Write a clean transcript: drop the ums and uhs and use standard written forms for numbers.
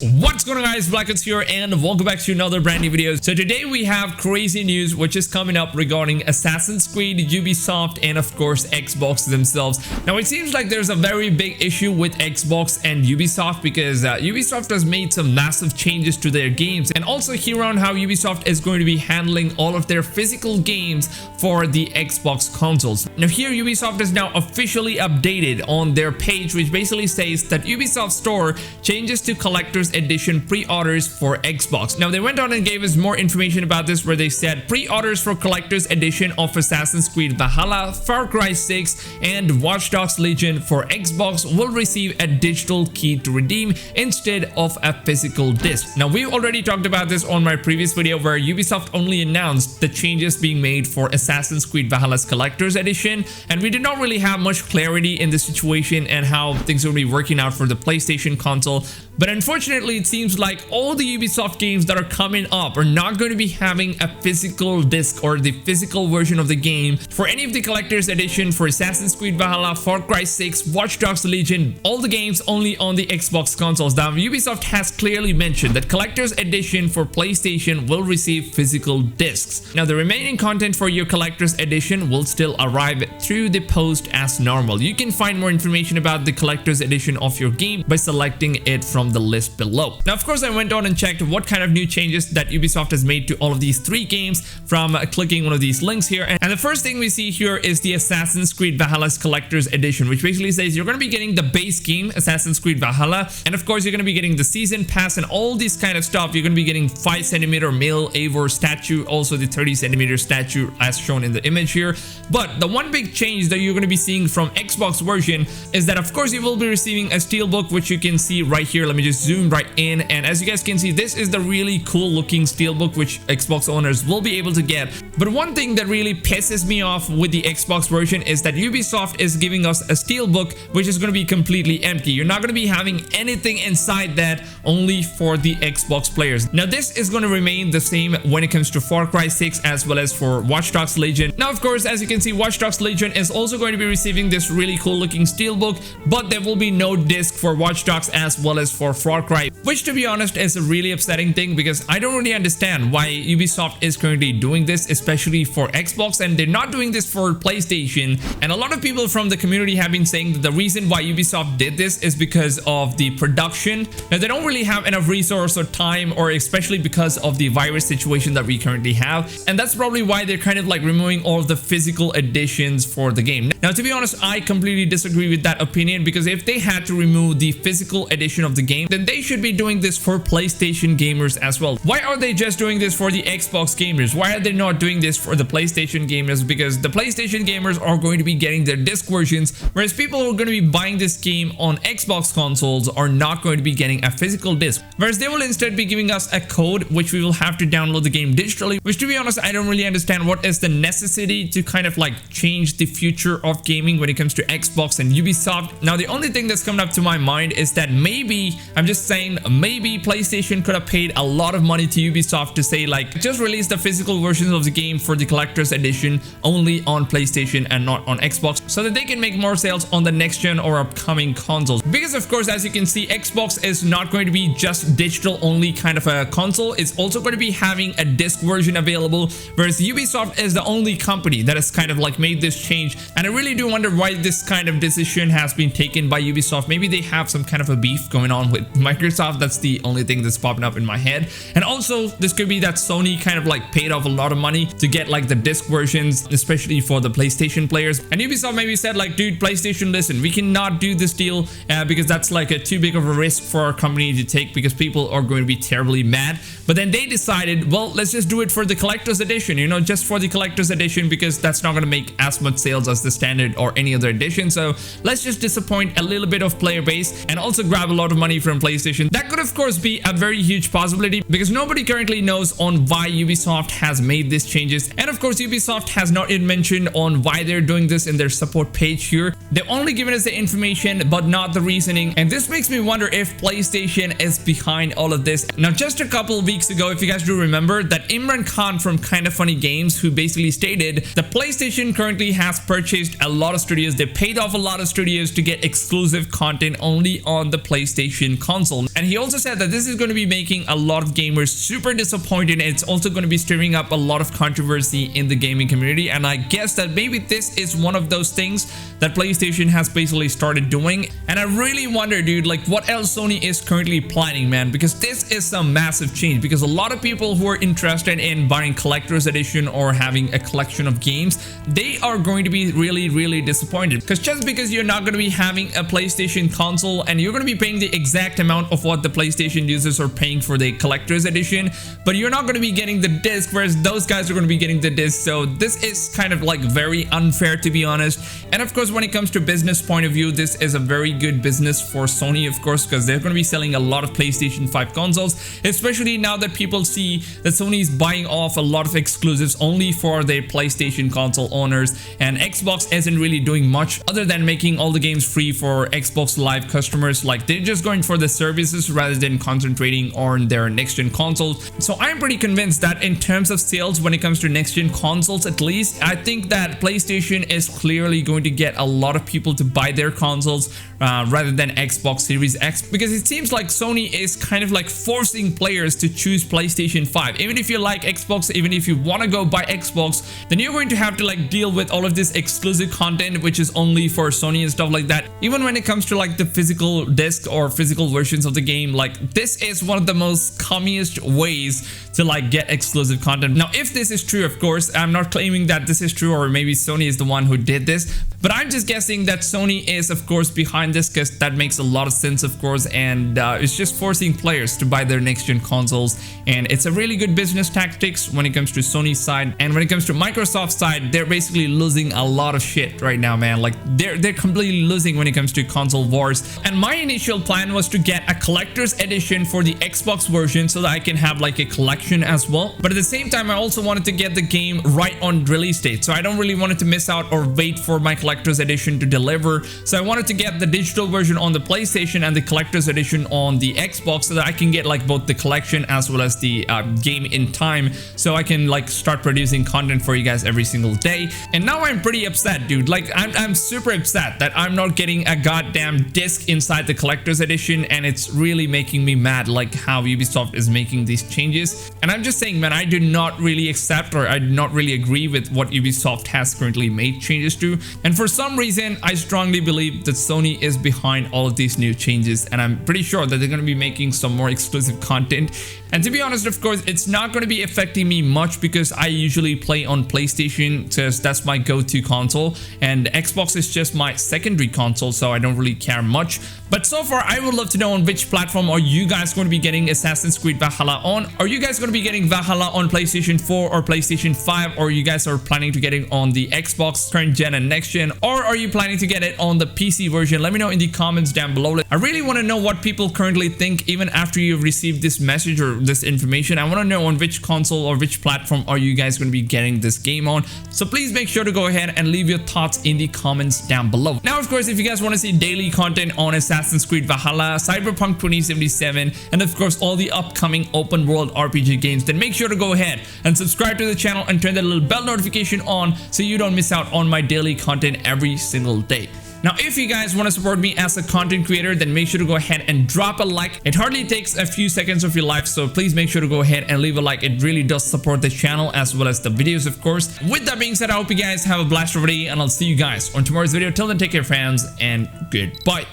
What's going on, guys? Blackouts here and welcome back to another brand new video. So today we have crazy news which is coming up regarding Assassin's Creed, Ubisoft, and of course Xbox themselves. Now it seems like there's a very big issue with Xbox and Ubisoft because Ubisoft has made some massive changes to their games, and also hear on how Ubisoft is going to be handling all of their physical games for the Xbox consoles. Now here Ubisoft is now officially updated on their page, which basically says that Ubisoft Store changes to collector's edition pre-orders for Xbox. Now they went on and gave us more information about this, where they said pre-orders for collector's edition of Assassin's Creed Valhalla, Far Cry 6, and Watch Dogs Legion for Xbox will receive a digital key to redeem instead of a physical disc. Now we already talked about this on my previous video, where Ubisoft only announced the changes being made for Assassin's Creed Valhalla's collector's edition, and we did not really have much clarity in the situation and how things will be working out for the PlayStation console. But unfortunately, it seems like all the Ubisoft games that are coming up are not going to be having a physical disc or the physical version of the game for any of the collector's edition for Assassin's Creed Valhalla, Far Cry 6, Watch Dogs Legion, all the games only on the Xbox consoles. Now, Ubisoft has clearly mentioned that collector's edition for PlayStation will receive physical discs. Now, the remaining content for your collector's edition will still arrive through the post as normal. You can find more information about the collector's edition of your game by selecting it from the list below. Now, of course, I went on and checked what kind of new changes that Ubisoft has made to all of these three games from clicking one of these links here. And the first thing we see here is the Assassin's Creed Valhalla's Collector's Edition, which basically says you're going to be getting the base game, Assassin's Creed Valhalla, and of course, you're going to be getting the season pass and all this kind of stuff. You're going to be getting 5cm male Eivor statue, also the 30cm statue as shown in the image here. But the one big change that you're going to be seeing from Xbox version is that, of course, you will be receiving a steelbook, which you can see right here. Let me just zoom right in, and as you guys can see, this is the really cool looking steelbook which Xbox owners will be able to get. But one thing that really pisses me off with the Xbox version is that Ubisoft is giving us a steelbook which is going to be completely empty. You're not going to be having anything inside that, only for the Xbox players. Now this is going to remain the same when it comes to Far Cry 6 as well as for Watch Dogs Legion. Now of course, as you can see, Watch Dogs Legion is also going to be receiving this really cool looking steelbook, but there will be no disc for Watch Dogs as well as for Far Cry, which to be honest is a really upsetting thing, because I don't really understand why Ubisoft is currently doing this, especially for Xbox, and they're not doing this for PlayStation. And a lot of people from the community have been saying that the reason why Ubisoft did this is because of the production. Now they don't really have enough resource or time, or especially because of the virus situation that we currently have, and that's probably why they're kind of like removing all of the physical editions for the game. Now to be honest, I completely disagree with that opinion, because if they had to remove the physical edition of the game, then they should be doing this for PlayStation gamers as well. Why are they just doing this for the Xbox gamers? Why are they not doing this for the PlayStation gamers? Because the PlayStation gamers are going to be getting their disc versions, whereas people who are going to be buying this game on Xbox consoles are not going to be getting a physical disc, whereas they will instead be giving us a code which we will have to download the game digitally, which to be honest, I don't really understand what is the necessity to kind of like change the future of gaming when it comes to Xbox and Ubisoft. Now the only thing that's coming up to my mind is that maybe, I'm just saying, maybe PlayStation could have paid a lot of money to Ubisoft to say like, just release the physical versions of the game for the collector's edition only on PlayStation and not on Xbox, so that they can make more sales on the next gen or upcoming consoles. Because of course, as you can see, Xbox is not going to be just digital only kind of a console. It's also going to be having a disc version available, whereas Ubisoft is the only company that has kind of like made this change. And I really do wonder why this kind of decision has been taken by Ubisoft. Maybe they have some kind of a beef going on with Microsoft. That's the only thing that's popping up in my head. And also, this could be that Sony kind of like paid off a lot of money to get like the disc versions, especially for the PlayStation players. And Ubisoft maybe said like, dude, PlayStation, listen, we cannot do this deal because that's like a too big of a risk for our company to take, because people are going to be terribly mad. But then they decided, well, let's just do it for the collector's edition, you know, just for the collector's edition, because that's not going to make as much sales as the standard or any other edition. So let's just disappoint a little bit of player base and also grab a lot of money from PlayStation. That could of course be a very huge possibility, because nobody currently knows on why Ubisoft has made these changes. And of course, Ubisoft has not even mentioned on why they're doing this in their support page here. They've only given us the information but not the reasoning, and this makes me wonder if PlayStation is behind all of this. Now, just a couple of weeks ago, if you guys do remember, that Imran Khan from Kinda Funny Games, who basically stated the PlayStation currently has purchased a lot of studios. They paid off a lot of studios to get exclusive content only on the PlayStation console. And he also said that this is going to be making a lot of gamers super disappointed. It's also going to be stirring up a lot of controversy in the gaming community, and I guess that maybe this is one of those things that PlayStation has basically started doing. And I really wonder, dude, like what else Sony is currently planning, man, because this is some massive change, because a lot of people who are interested in buying collector's edition or having a collection of games, they are going to be really disappointed, because just because you're not going to be having a PlayStation console and you're going to be paying the exact amount of what the PlayStation users are paying for the collector's edition, but you're not going to be getting the disc, whereas those guys are going to be getting the disc. So this is kind of like very unfair, to be honest. And of course, when it comes to business point of view, this is a very good business for Sony, of course, because they're going to be selling a lot of PlayStation 5 consoles, especially now that people see that Sony is buying off a lot of exclusives only for their PlayStation console owners, and Xbox isn't really doing much other than making all the games free for Xbox Live customers. Like they're just going for the services rather than concentrating on their next-gen consoles. So I'm pretty convinced that in terms of sales, when it comes to next-gen consoles, at least, I think that PlayStation is clearly going to get a lot of people to buy their consoles rather than Xbox Series X, because it seems like Sony is kind of like forcing players to choose PlayStation 5. Even if you like Xbox, even if you want to go buy Xbox, then you're going to have to like deal with all of this exclusive content which is only for Sony and stuff like that. Even when it comes to like the physical disc or physical versions of the game, like this is one of the most commiest ways to like get exclusive content. Now, if this is true, of course, I'm not claiming that this is true, or maybe Sony is the one who did this, but I'm just guessing that Sony is, of course, behind this, because that makes a lot of sense, of course, and it's just forcing players to buy their next-gen consoles. And it's a really good business tactics when it comes to Sony's side. And when it comes to Microsoft's side, they're basically losing a lot of shit right now, man. Like they're completely losing when it comes to console wars. And my initial plan was to get a collector's edition for the Xbox version so that I can have like a collection as well. But at the same time, I also wanted to get the game right on release date, so I don't really want to miss out or wait for my collector's edition to deliver. So I wanted to get the digital version on the PlayStation and the collector's edition on the Xbox, so that I can get like both the collection as well as the game in time, so I can like start producing content for you guys every single day. And now I'm pretty upset, dude. Like I'm super upset that I'm not getting a goddamn disc inside the collector's edition, and it's really making me mad, like how Ubisoft is making these changes. And I'm just saying, man, I do not really accept, or I do not really agree with what Ubisoft has currently made changes to. And for some reason, I strongly believe that Sony is behind all of these new changes, and I'm pretty sure that they're going to be making some more exclusive content. And to be honest, of course, it's not going to be affecting me much, because I usually play on PlayStation, because that's my go-to console, and Xbox is just my secondary console, so I don't really care much. But so far, I would love to know on which platform are you guys going to be getting Assassin's Creed Valhalla on. Are you guys going to be getting Valhalla on PlayStation 4 or PlayStation 5, or you guys are planning to get it on the Xbox current gen and next gen, or are you planning to get it on the PC version? Let me know in the comments down below. I really want to know what people currently think, even after you've received this message or this information. I want to know on which console or which platform are you guys going to be getting this game on. So please make sure to go ahead and leave your thoughts in the comments down below. Now, of course, if you guys want to see daily content on Assassin's Creed Valhalla, Cyberpunk 2077, and of course all the upcoming open world RPG games, then make sure to go ahead and subscribe to the channel and turn that little bell notification on so you don't miss out on my daily content every single day. Now, if you guys want to support me as a content creator, then make sure to go ahead and drop a like. It hardly takes a few seconds of your life, so please make sure to go ahead and leave a like. It really does support the channel as well as the videos, of course. With that being said, I hope you guys have a blast of a day, and I'll see you guys on tomorrow's video. Till then, take care, fans, and goodbye.